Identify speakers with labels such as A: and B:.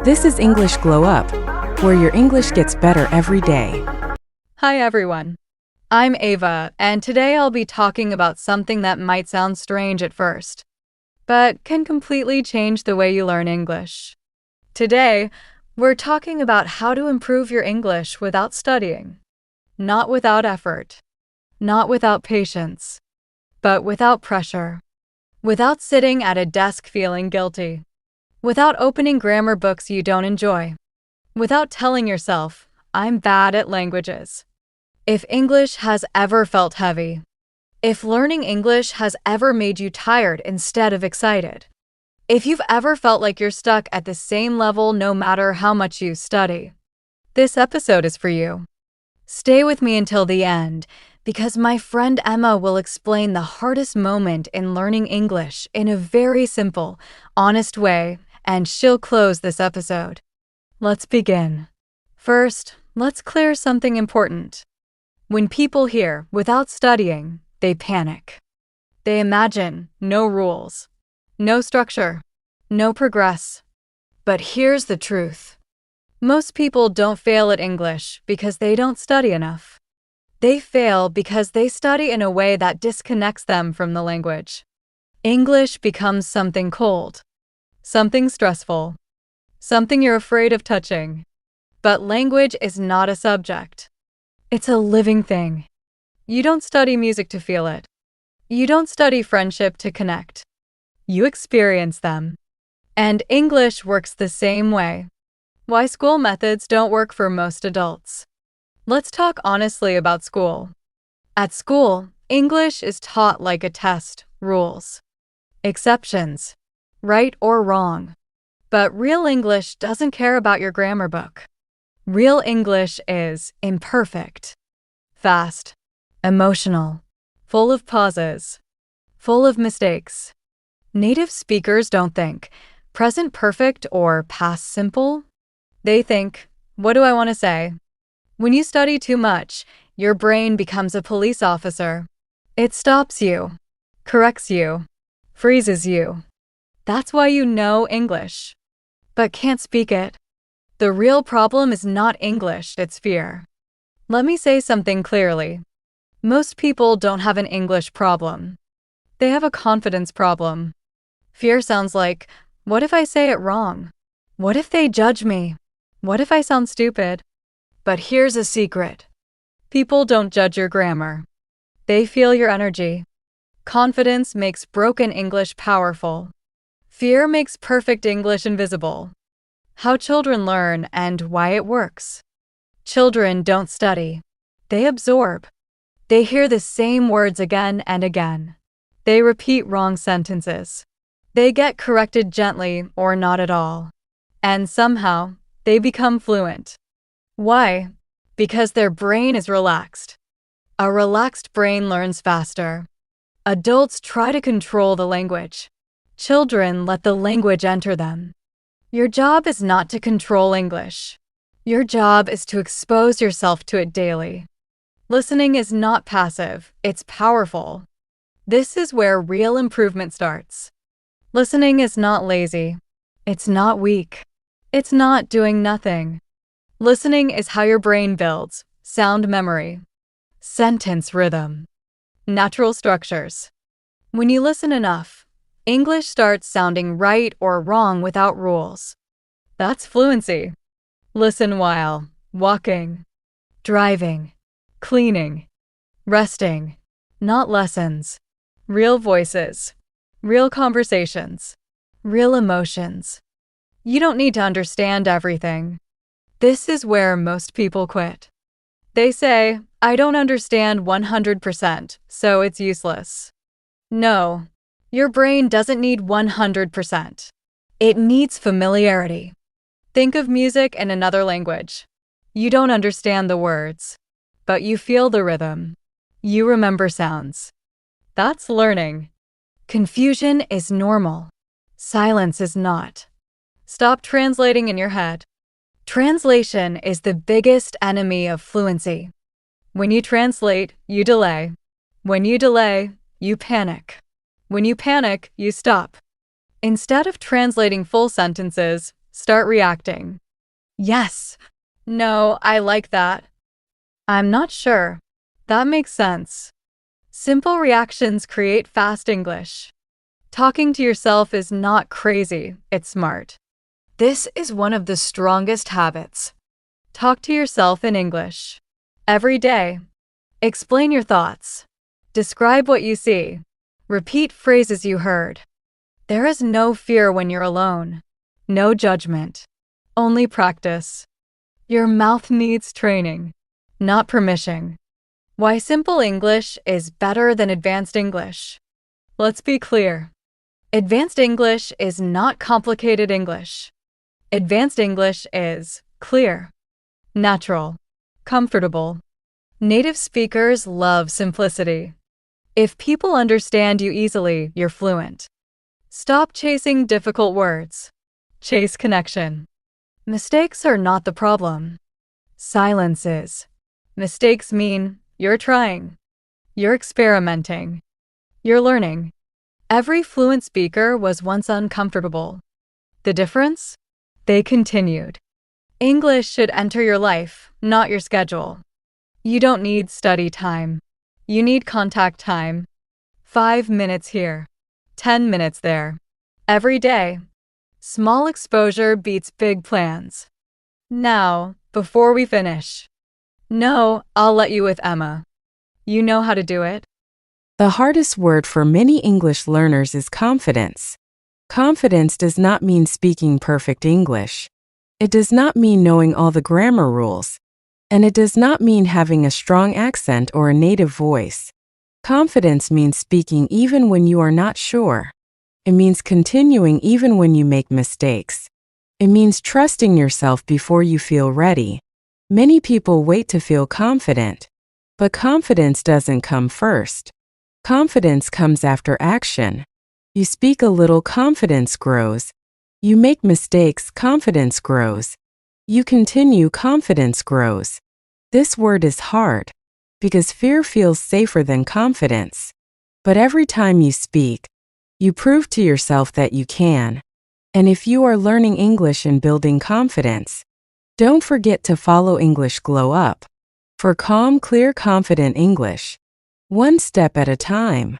A: This is English Glow Up, where your English gets better every day.
B: Hi everyone, I'm Ava, and today I'll be talking about something that might sound strange at first, but can completely change the way you learn English. Today, we're talking about how to improve your English without studying. Not without effort, not without patience, but without pressure. Without sitting at a desk feeling guilty. Without opening grammar books you don't enjoy. Without telling yourself, I'm bad at languages. If English has ever felt heavy, if learning English has ever made you tired instead of excited, if you've ever felt like you're stuck at the same level no matter how much you study, this episode is for you. Stay with me until the end, because my friend Emma will explain the hardest moment in learning English in a very simple, honest way, and she'll close this episode. Let's begin. First, let's clear something important. When people hear without studying, they panic. They imagine no rules, no structure, no progress. But here's the truth. Most people don't fail at English because they don't study enough. They fail because they study in a way that disconnects them from the language. English becomes something cold, something stressful, something you're afraid of touching. But language is not a subject. It's a living thing. You don't study music to feel it. You don't study friendship to connect. You experience them. And English works the same way. Why school methods don't work for most adults. Let's talk honestly about school. At school, English is taught like a test, rules, exceptions, right or wrong. But real English doesn't care about your grammar book. Real English is imperfect, fast, emotional, full of pauses, full of mistakes. Native speakers don't think present perfect or past simple. They think, what do I want to say? When you study too much, your brain becomes a police officer. It stops you, corrects you, freezes you. That's why you know English, but can't speak it. The real problem is not English, it's fear. Let me say something clearly. Most people don't have an English problem. They have a confidence problem. Fear sounds like, what if I say it wrong? What if they judge me? What if I sound stupid? But here's a secret. People don't judge your grammar. They feel your energy. Confidence makes broken English powerful. Fear makes perfect English invisible. How children learn and why it works. Children don't study. They absorb. They hear the same words again and again. They repeat wrong sentences. They get corrected gently or not at all. And somehow, they become fluent. Why? Because their brain is relaxed. A relaxed brain learns faster. Adults try to control the language. Children let the language enter them. Your job is not to control English. Your job is to expose yourself to it daily. Listening is not passive, it's powerful. This is where real improvement starts. Listening is not lazy. It's not weak. It's not doing nothing. Listening is how your brain builds sound memory, sentence rhythm, natural structures. When you listen enough, English starts sounding right or wrong without rules. That's fluency. Listen while walking, driving, cleaning, resting. Not lessons. Real voices, real conversations, real emotions. You don't need to understand everything. This is where most people quit. They say, I don't understand 100%, so it's useless. No, your brain doesn't need 100%. It needs familiarity. Think of music in another language. You don't understand the words, but you feel the rhythm. You remember sounds. That's learning. Confusion is normal. Silence is not. Stop translating in your head. Translation is the biggest enemy of fluency. When you translate, you delay. When you delay, you panic. When you panic, you stop. Instead of translating full sentences, Start reacting. Yes. No, I like that. I'm not sure. That makes sense. Simple reactions create fast English. Talking to yourself is not crazy, it's smart. This is one of the strongest habits. Talk to yourself in English. Every day. Explain your thoughts. Describe what you see. Repeat phrases you heard. There is no fear when you're alone. No judgment. Only practice. Your mouth needs training, not permission. Why simple English is better than advanced English. Let's be clear. Advanced English is not complicated English. Advanced English is clear, natural, comfortable. Native speakers love simplicity. If people understand you easily, you're fluent. Stop chasing difficult words. Chase connection. Mistakes are not the problem. Silence is. Mistakes mean you're trying. You're experimenting. You're learning. Every fluent speaker was once uncomfortable. The difference? They continued. English should enter your life, not your schedule. You don't need study time. You need contact time. 5 minutes here. 10 minutes there. Every day. Small exposure beats big plans. Now, before we finish. No, I'll let you with Emma. You know how to do it.
A: The hardest word for many English learners is confidence. Confidence does not mean speaking perfect English. It does not mean knowing all the grammar rules. And it does not mean having a strong accent or a native voice. Confidence means speaking even when you are not sure. It means continuing even when you make mistakes. It means trusting yourself before you feel ready. Many people wait to feel confident. But confidence doesn't come first. Confidence comes after action. You speak a little, confidence grows. You make mistakes, confidence grows. You continue, confidence grows. This word is hard because fear feels safer than confidence. But every time you speak, you prove to yourself that you can. And if you are learning English and building confidence, don't forget to follow English Glow Up for calm, clear, confident English, one step at a time.